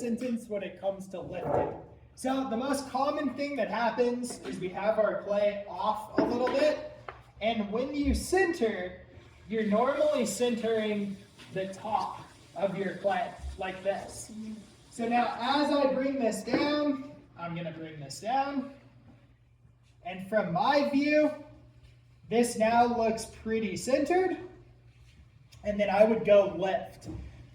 sentence when it comes to lifting. So the most common thing that happens is we have our clay off a little bit, and when you center, you're normally centering the top of your clay like this. So now as I bring this down, I'm going to bring this down, and from my view, this now looks pretty centered, and then I would go lift.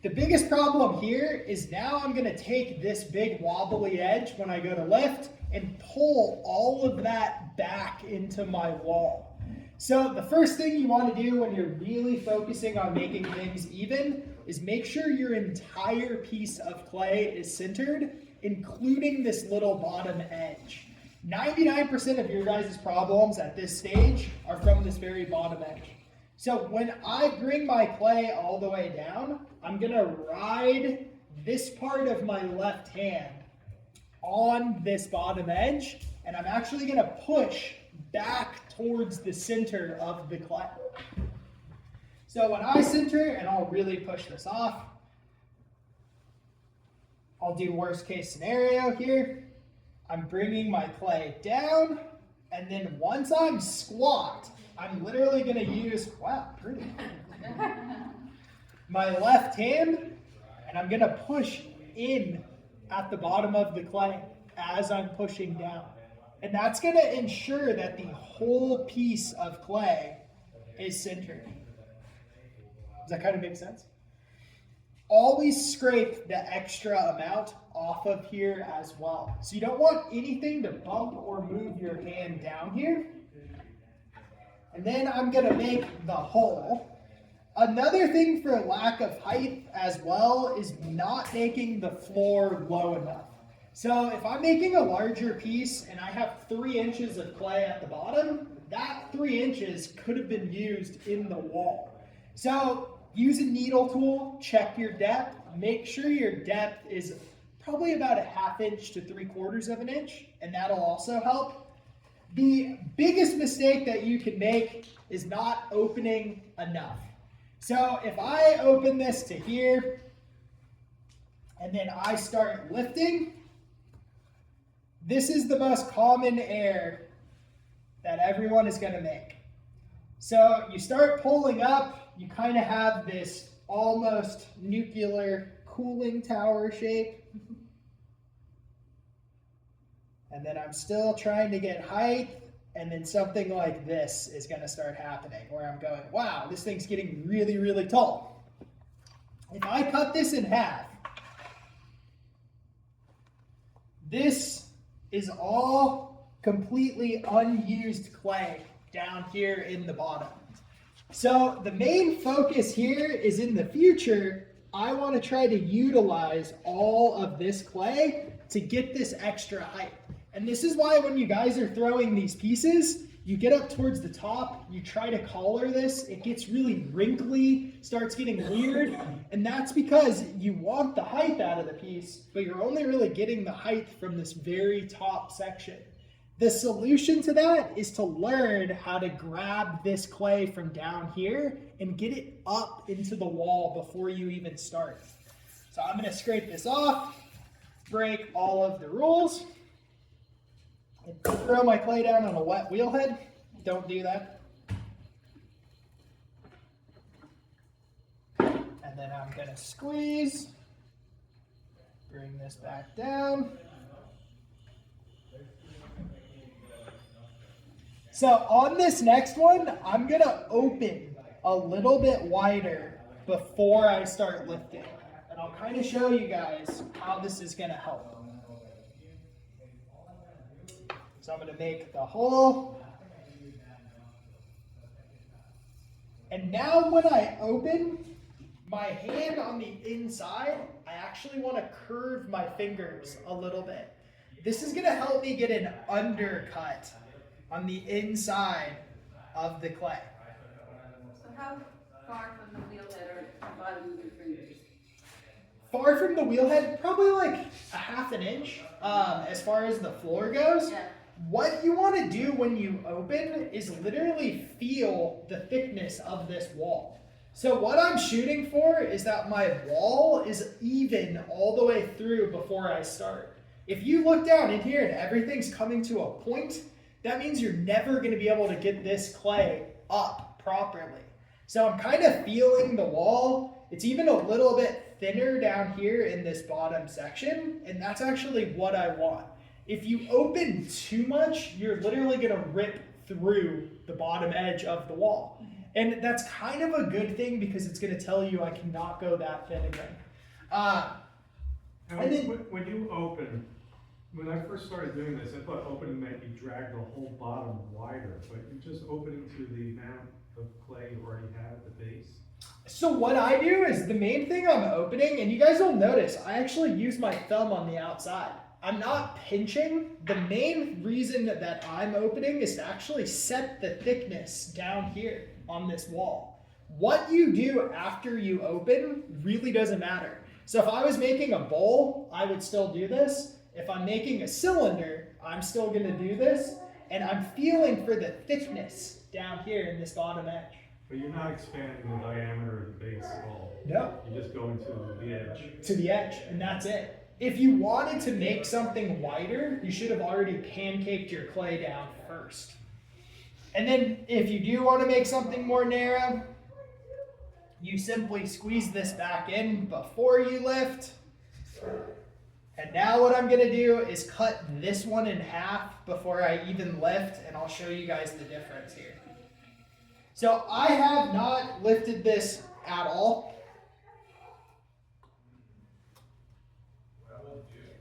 The biggest problem here is now I'm going to take this big wobbly edge when I go to lift and pull all of that back into my wall. So the first thing you want to do when you're really focusing on making things even is make sure your entire piece of clay is centered, including this little bottom edge. 99% of your guys' problems at this stage are from this very bottom edge. So when I bring my clay all the way down, I'm going to ride this part of my left hand on this bottom edge, and I'm actually going to push back towards the center of the clay. So when I center, and I'll really push this off, I'll do worst case scenario here. I'm bringing my clay down, and then once I'm squat, I'm literally going to use, wow, pretty. My left hand, and I'm going to push in at the bottom of the clay as I'm pushing down. And that's going to ensure that the whole piece of clay is centered. Does that kind of make sense? Always scrape the extra amount off of here as well. So you don't want anything to bump or move your hand down here. And then I'm going to make the hole. Another thing for lack of height as well is not making the floor low enough. So if I'm making a larger piece and I have 3 inches of clay at the bottom, that 3 inches could have been used in the wall. So use a needle tool, check your depth, make sure your depth is probably about 1/2 inch to 3/4 of an inch, and that'll also help. The biggest mistake that you can make is not opening enough. So if I open this to here, and then I start lifting, this is the most common error that everyone is going to make. So you start pulling up, you kind of have this almost nuclear cooling tower shape. And then I'm still trying to get height, and then something like this is going to start happening, where I'm going, wow, this thing's getting really, really tall. If I cut this in half, this is all completely unused clay down here in the bottom. So the main focus here is in the future, I want to try to utilize all of this clay to get this extra height. And this is why when you guys are throwing these pieces, you get up towards the top, you try to collar this, it gets really wrinkly, starts getting weird, and that's because you want the height out of the piece, but you're only really getting the height from this very top section. The solution to that is to learn how to grab this clay from down here and get it up into the wall before you even start. So I'm going to scrape this off, break all of the rules, and throw my clay down on a wet wheel head. Don't do that. And then I'm going to squeeze, bring this back down. So on this next one, I'm going to open a little bit wider before I start lifting. And I'll kind of show you guys how this is going to help. So I'm going to make the hole. And now when I open my hand on the inside, I actually want to curve my fingers a little bit. This is going to help me get an undercut on the inside of the clay. So how far from the wheelhead or the bottom of your fingers? Far from the wheelhead, probably like 1/2 inch as far as the floor goes. Yeah. What you want to do when you open is literally feel the thickness of this wall. So what I'm shooting for is that my wall is even all the way through before I start. If you look down in here and everything's coming to a point, that means you're never going to be able to get this clay up properly. So I'm kind of feeling the wall. It's even a little bit thinner down here in this bottom section, and that's actually what I want. If you open too much, you're literally going to rip through the bottom edge of the wall. And that's kind of a good thing because it's going to tell you I cannot go that thin again. And then- when you open, when I first started doing this, I thought opening meant you drag the whole bottom wider, but you're just opening to the amount of clay you already have at the base. So what I do is the main thing I'm opening, and you guys will notice, I actually use my thumb on the outside. I'm not pinching. The main reason that I'm opening is to actually set the thickness down here on this wall. What you do after you open really doesn't matter. So if I was making a bowl, I would still do this. If I'm making a cylinder, I'm still gonna do this. And I'm feeling for the thickness down here in this bottom edge. But you're not expanding the diameter of the base at all. No. You're just going to the edge. To the edge, and that's it. If you wanted to make something wider, you should have already pancaked your clay down first. And then if you do want to make something more narrow, you simply squeeze this back in before you lift. And now what I'm gonna do is cut this one in half before I even lift, and I'll show you guys the difference here. So I have not lifted this at all.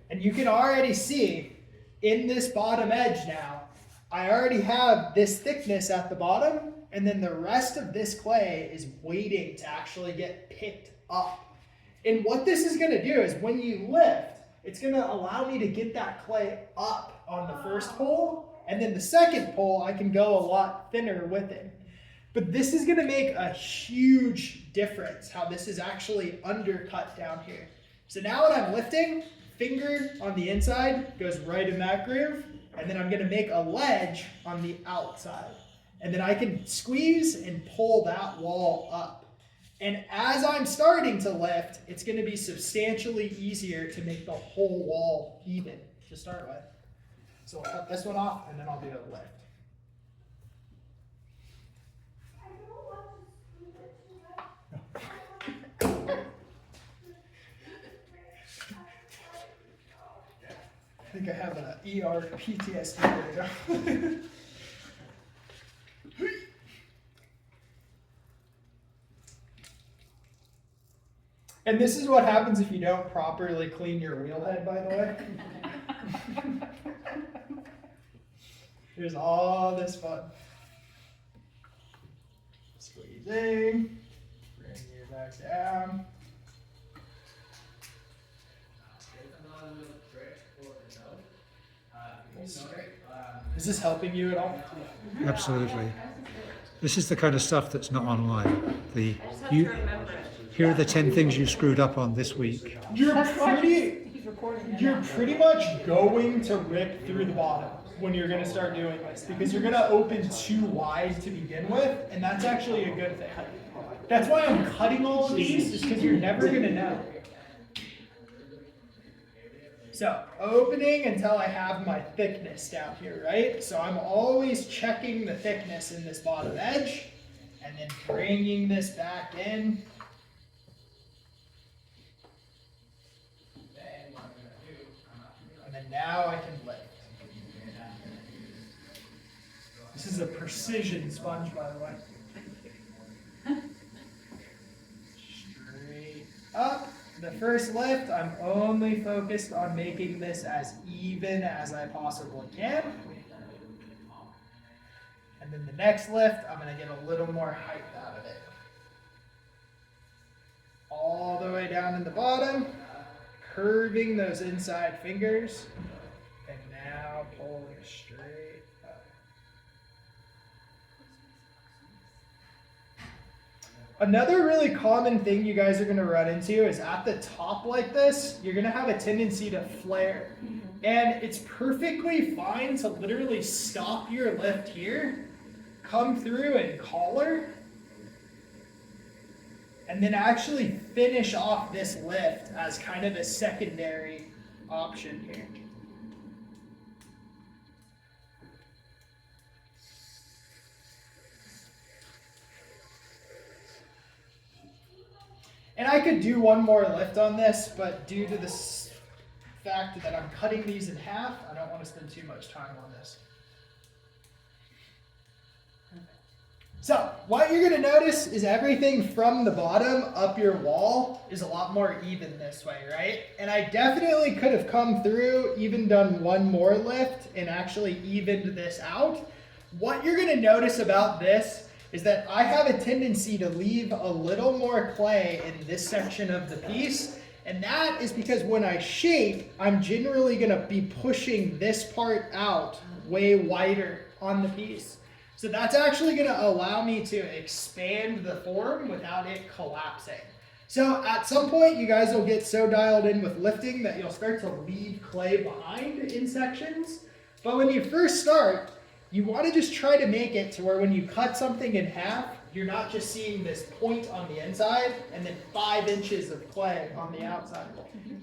And you can already see in this bottom edge now, I already have this thickness at the bottom, and then the rest of this clay is waiting to actually get picked up. And what this is gonna do is when you lift, it's gonna allow me to get that clay up on the first pole, and then the second pole, I can go a lot thinner with it. But this is gonna make a huge difference, how this is actually undercut down here. So now when I'm lifting, finger on the inside goes right in that groove, and then I'm gonna make a ledge on the outside. And then I can squeeze and pull that wall up. And as I'm starting to lift, it's gonna be substantially easier to make the whole wall even to start with. So I'll cut this one off, and then I'll do a lift. I think I have an ER PTSD right now. And this is what happens if you don't properly clean your wheel head, by the way. Here's all this fun. Squeezing, bring you back down. Is this helping you at all? Absolutely. This is the kind of stuff that's not online. Here are the 10 things you screwed up on this week. You're pretty much going to rip through the bottom when you're going to start doing this, because you're going to open too wide to begin with, and that's actually a good thing. That's why I'm cutting all of these, is because you're never going to know. So, opening until I have my thickness down here, right? So I'm always checking the thickness in this bottom edge, and then bringing this back in. And then now I can lift. This is a precision sponge, by the way. Straight up. The first lift, I'm only focused on making this as even as I possibly can. And then the next lift, I'm going to get a little more height out of it. All the way down in the bottom, curving those inside fingers, and now pulling straight up. Another really common thing you guys are going to run into is at the top like this, you're going to have a tendency to flare. And it's perfectly fine to literally stop your lift here, come through and collar, and then actually finish off this lift as kind of a secondary option here. And I could do one more lift on this, but due to this fact that I'm cutting these in half, I don't want to spend too much time on this. So, what you're going to notice is everything from the bottom up your wall is a lot more even this way, right? And I definitely could have come through, even done one more lift, and actually evened this out. What you're going to notice about this is that I have a tendency to leave a little more clay in this section of the piece. And that is because when I shape, I'm generally going to be pushing this part out way wider on the piece. So that's actually going to allow me to expand the form without it collapsing. So at some point, you guys will get so dialed in with lifting that you'll start to leave clay behind in sections. But when you first start, you want to just try to make it to where when you cut something in half, you're not just seeing this point on the inside and then 5 inches of clay on the outside.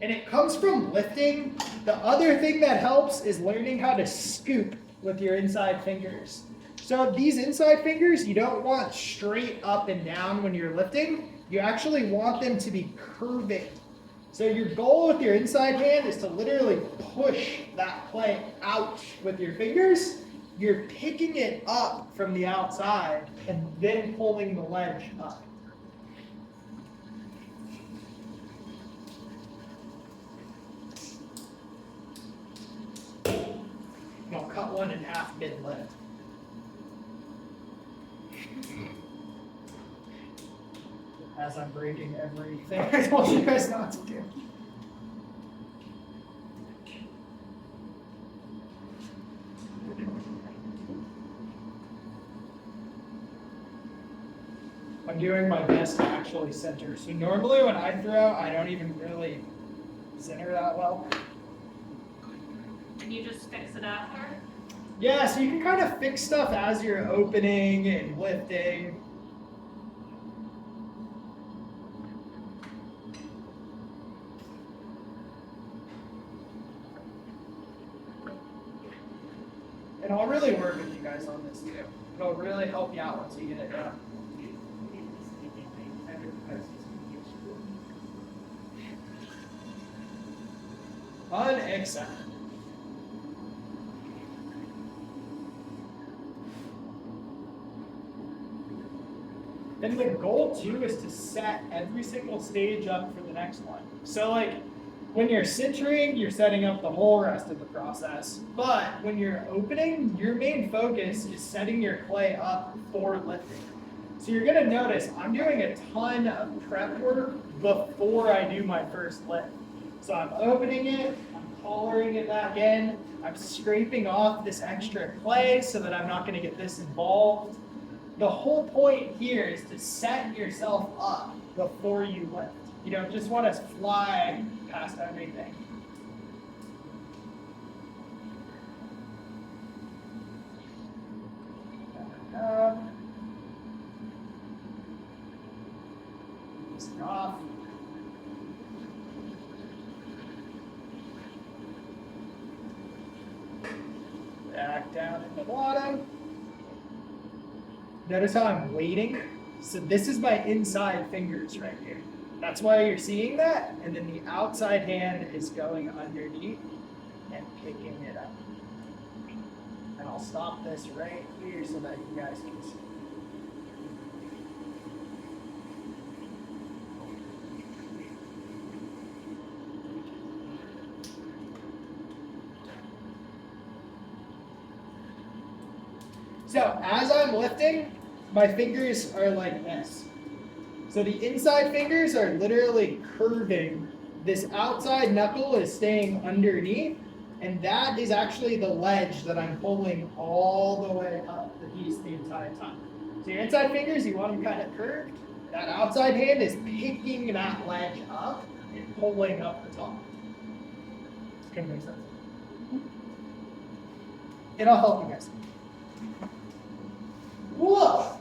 And it comes from lifting. The other thing that helps is learning how to scoop with your inside fingers. So these inside fingers, you don't want straight up and down when you're lifting. You actually want them to be curving. So your goal with your inside hand is to literally push that clay out with your fingers. You're picking it up from the outside and then pulling the ledge up. And I'll cut one in half mid-lift. As I'm breaking everything I told you guys not to do. I'm doing my best to actually center. So normally when I throw, I don't even really center that well. And you just fix it after? Yeah, so you can kind of fix stuff as you're opening and lifting. And I'll really work with you guys on this too. It'll really help you out once you get it done. Unacceptable. And the goal too is to set every single stage up for the next one. So like when you're centering, you're setting up the whole rest of the process. But when you're opening, your main focus is setting your clay up for lifting. So you're gonna notice I'm doing a ton of prep work before I do my first lift. So I'm opening it, I'm collaring it back in, I'm scraping off this extra clay so that I'm not gonna get this involved. The whole point here is to set yourself up before you lift. You don't just want to fly past everything. Off. Back down at the bottom. Notice how I'm waiting. So this is my inside fingers right here. That's why you're seeing that. And then the outside hand is going underneath and picking it up. And I'll stop this right here so that you guys can see. So as I'm lifting, my fingers are like this. So the inside fingers are literally curving. This outside knuckle is staying underneath, and that is actually the ledge that I'm pulling all the way up the piece the entire time. So your inside fingers, you want them kind of curved. That outside hand is picking that ledge up and pulling up the top. It's gonna make sense. It'll help you guys. Whoa!